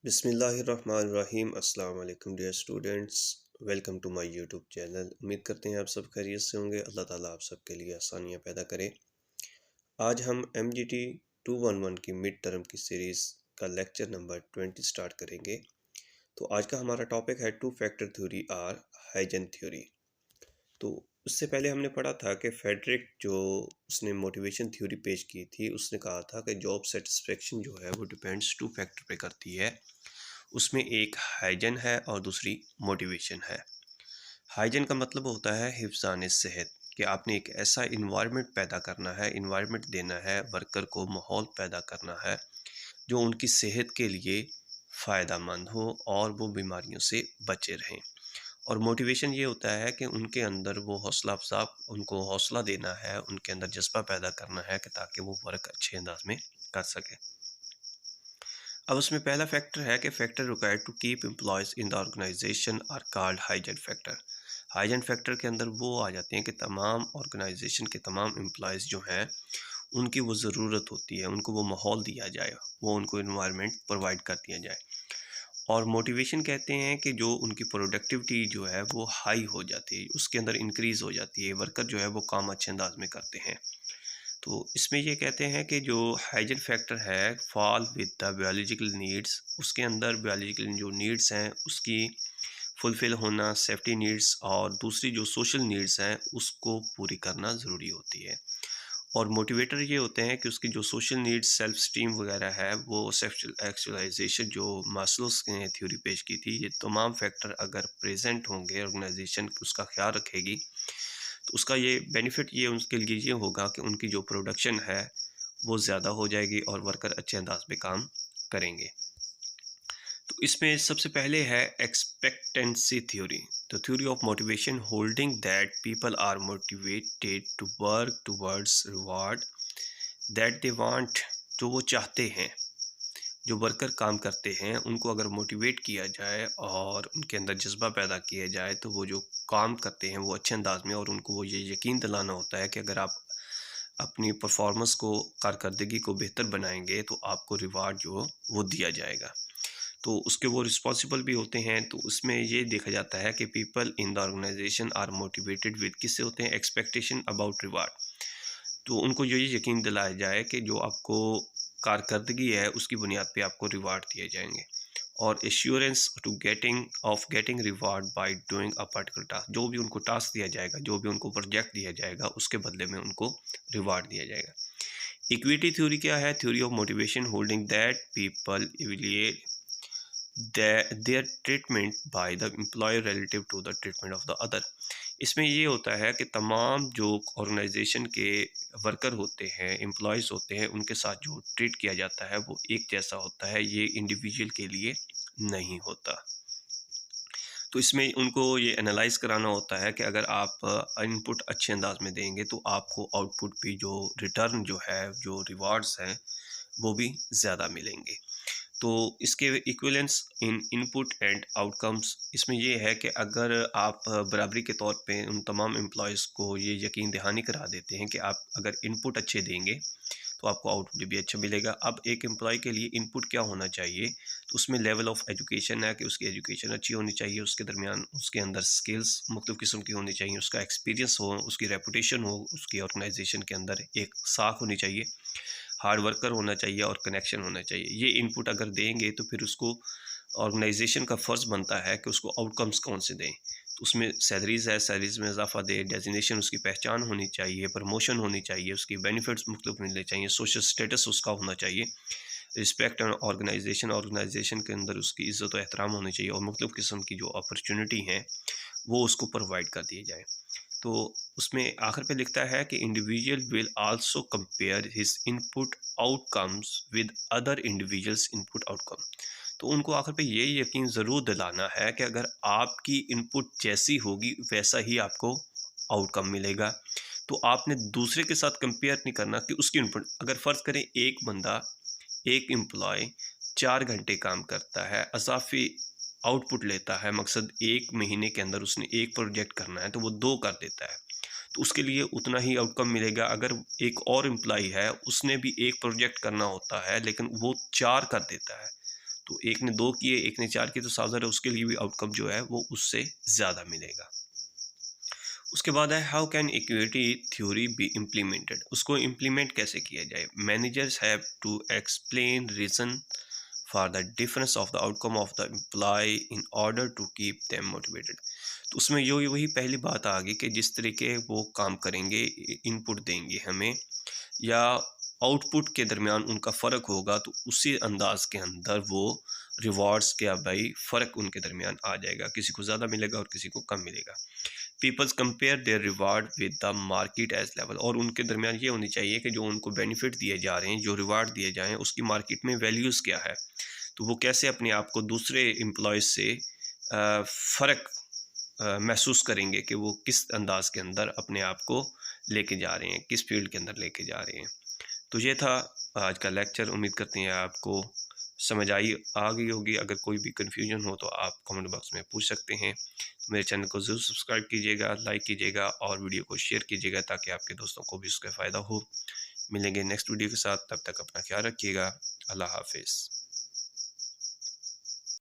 बिस्मिल्लाहिर्रहमानिर्रहीम। अस्सलाम वालेकुम dear students, welcome to my YouTube channel. उम्मीद करते हैं आप सब खैरियत से होंगे। अल्लाह ताला आप सब के लिए आसानियाँ पैदा करे। आज हम MGT 211 की मिड टर्म की सीरीज़ का लेक्चर नंबर 20 स्टार्ट करेंगे। तो आज का हमारा टॉपिक है टू फैक्टर थ्योरी और हाइजन थ्योरी। तो उससे पहले हमने पढ़ा था कि फेडरिक जो उसने मोटिवेशन थ्योरी पेश की थी, उसने कहा था कि जॉब सेटिस्फेक्शन जो है वो डिपेंड्स टू फैक्टर पे करती है। उसमें एक हाइजन है और दूसरी मोटिवेशन है। हाइजन का मतलब होता है हिफ्ज़ान सेहत, कि आपने एक ऐसा इन्वायरमेंट पैदा करना है, इन्वायरमेंट देना है वर्कर को, माहौल पैदा करना है जो उनकी सेहत के लिए फ़ायदा मंद हो और वो बीमारियों से बचे रहें। और मोटिवेशन ये होता है कि उनके अंदर वो हौसला अफ़ज़ा, उनको हौसला देना है, उनके अंदर जज्बा पैदा करना है कि ताकि वो वर्क अच्छे अंदाज में कर सकें। अब उसमें पहला फैक्टर है कि factor required to keep employees in the organisation are called hygiene factor. Hygiene factor के अंदर वो आ जाते हैं कि तमाम ऑर्गेनाइजेशन के तमाम एम्प्लॉयज़ जो हैं उनकी वो ज़रूरत होती है, उनको वो माहौल दिया जाए, वो उनको इन्वायरमेंट प्रोवाइड कर दिया जाए। और मोटिवेशन कहते हैं कि जो उनकी प्रोडक्टिविटी जो है वो हाई हो जाती है, उसके अंदर इंक्रीज़ हो जाती है, वर्कर जो है वो काम अच्छे अंदाज में करते हैं। तो इसमें ये कहते हैं कि जो हाइजीन फैक्टर है fall with the biological needs, उसके अंदर बायोलॉजिकल जो नीड्स हैं उसकी फुलफ़िल होना, सेफ्टी नीड्स और दूसरी जो सोशल नीड्स हैं उसको पूरी करना ज़रूरी होती है। और मोटिवेटर ये होते हैं कि उसकी जो सोशल नीड्स, सेल्फ स्टीम वगैरह है, वो सेक्सुअल एक्चुअलाइजेशन जो मास्लोस ने थ्योरी पेश की थी, ये तमाम फैक्टर अगर प्रेजेंट होंगे, ऑर्गेनाइजेशन उसका ख्याल रखेगी, तो उसका ये बेनिफिट ये उनके लिए ये होगा कि उनकी जो प्रोडक्शन है वो ज़्यादा हो जाएगी और वर्कर अच्छे अंदाज में काम करेंगे। तो इसमें सबसे पहले है expectancy theory. The theory of motivation holding that people are motivated to work towards reward that they want. जो वो चाहते हैं, जो वर्कर काम करते हैं, उनको अगर मोटिवेट किया जाए और उनके अंदर जज्बा पैदा किया जाए तो वो जो काम करते हैं वो अच्छे अंदाज में, और उनको वो ये यकीन दिलाना होता है कि अगर आप अपनी परफॉर्मेंस को, कारकर्दगी को बेहतर बनाएंगे तो आपको रिवार्ड जो वो दिया जाएगा। तो उसके वो रिस्पॉन्सिबल भी होते हैं। तो उसमें ये देखा जाता है कि people in the organisation are motivated with, किससे होते हैं, एक्सपेक्टेशन अबाउट रिवार्ड। तो उनको ये यकीन दिलाया जाए कि जो आपको कारकर्दगी है उसकी बुनियाद पे आपको रिवार्ड दिए जाएंगे। और assurance to getting reward by doing a particular task, जो भी उनको टास्क दिया जाएगा, जो भी उनको प्रोजेक्ट दिया जाएगा, उसके बदले में उनको रिवार्ड दिया जाएगा। इक्विटी थ्योरी क्या है? Theory of motivation holding that people evaluate their treatment by the employer relative to the treatment of the other। इसमें ये होता है कि तमाम जो ऑर्गेनाइजेशन के वर्कर होते हैं, एम्प्लॉयज़ होते हैं, उनके साथ जो ट्रीट किया जाता है वो एक जैसा होता है, ये इंडिविजुअल के लिए नहीं होता। तो इसमें उनको ये एनालाइज कराना होता है कि अगर आप इनपुट अच्छे अंदाज में देंगे तो आपको आउटपुट भी, जो रिटर्न जो है, जो रिवार्ड्स हैं, वो भी ज़्यादा मिलेंगे। तो इसके equivalence in input and outcomes, इसमें ये है कि अगर आप बराबरी के तौर पे उन तमाम एम्प्लॉयज़ को ये यकीन दहानी करा देते हैं कि आप अगर इनपुट अच्छे देंगे तो आपको आउटपुट भी अच्छा मिलेगा। अब एक एम्प्लॉय के लिए इनपुट क्या होना चाहिए? तो उसमें लेवल ऑफ एजुकेशन है कि उसकी एजुकेशन अच्छी होनी चाहिए, उसके दरमियान उसके अंदर स्किल्स मुख्तलिफ़ किस्म की होनी चाहिए, उसका एक्सपीरियंस हो, उसकी रेपुटेशन हो, उसकी ऑर्गेनाइजेशन के अंदर एक साख होनी चाहिए, हार्ड वर्कर होना चाहिए और कनेक्शन होना चाहिए। ये इनपुट अगर देंगे तो फिर उसको ऑर्गेनाइजेशन का फ़र्ज़ बनता है कि उसको आउटकम्स कौन से दें। तो उसमें सैलरीज़ है, सैलरीज़ में इजाफ़ा दे, डेजिग्नेशन उसकी पहचान होनी चाहिए, प्रमोशन होनी चाहिए, उसकी बेनिफिट्स मुख्तलिफ मिलने चाहिए, सोशल स्टेटस उसका होना चाहिए, रिस्पेक्ट एंड ऑर्गेनाइजेशन के अंदर उसकी इज़्ज़त और एहतराम होनी चाहिए, और मुख्तलिफ किस्म की जो अपॉर्चुनिटी हैं वो उसको प्रोवाइड कर दिए जाए। तो उसमें आखिर पे लिखता है कि individual will also compare his input outcomes with other individuals input outcome. तो उनको आखिर पे ये यकीन ज़रूर दिलाना है कि अगर आपकी इनपुट जैसी होगी वैसा ही आपको आउटकम मिलेगा। तो आपने दूसरे के साथ कंपेयर नहीं करना कि उसकी इनपुट, अगर फ़र्ज़ करें एक बंदा, एक एम्प्लॉय 4 घंटे काम करता है, अज़ाफ़ी आउटपुट लेता है, मकसद 1 महीने के अंदर उसने 1 प्रोजेक्ट करना है तो वो 2 कर देता है, तो उसके लिए उतना ही आउटकम मिलेगा। अगर एक और एम्प्लॉय है, उसने भी 1 प्रोजेक्ट करना होता है लेकिन वो 4 कर देता है, तो एक ने 2 किए, एक ने 4 किए, तो साउदर है उसके लिए भी आउटकम जो है वो उससे ज़्यादा मिलेगा। उसके बाद है how can equity theory be implemented, उसको इम्प्लीमेंट कैसे किया जाए। Managers have to explain reason for the difference of the outcome of the employee in order to keep them motivated. तो उसमें यो वही पहली बात आ गई कि जिस तरीके वो काम करेंगे, इनपुट देंगे हमें या आउटपुट के दरमियान उनका फ़र्क होगा, तो उसी अंदाज के अंदर वो रिवॉर्ड्स क्या भाई फ़र्क उनके दरमियान आ जाएगा, किसी को ज़्यादा मिलेगा और किसी को कम मिलेगा। Peoples compare their reward with the market age level, और उनके दरमियान ये होनी चाहिए कि जो उनको बेनिफिट दिए जा रहे हैं, जो रिवार्ड दिए जाएँ, उसकी मार्केट में वैल्यूज़ क्या है, तो वो कैसे अपने आप को दूसरे एम्प्लॉयज़ से फ़र्क महसूस करेंगे कि वो किस अंदाज के अंदर अपने आप को लेके जा रहे हैं, किस फील्ड के अंदर लेके जा रहे हैं। तो ये था आज का लेक्चर। उम्मीद करते हैं आपको समझ आ गई होगी। अगर कोई भी कन्फ्यूजन हो तो आप कमेंट बॉक्स में पूछ सकते हैं। तो मेरे चैनल को ज़रूर सब्सक्राइब कीजिएगा, लाइक कीजिएगा और वीडियो को शेयर कीजिएगा ताकि आपके दोस्तों को भी उसका फ़ायदा हो। मिलेंगे नेक्स्ट वीडियो के साथ, तब तक अपना ख्याल रखिएगा। अल्लाह हाफिज़।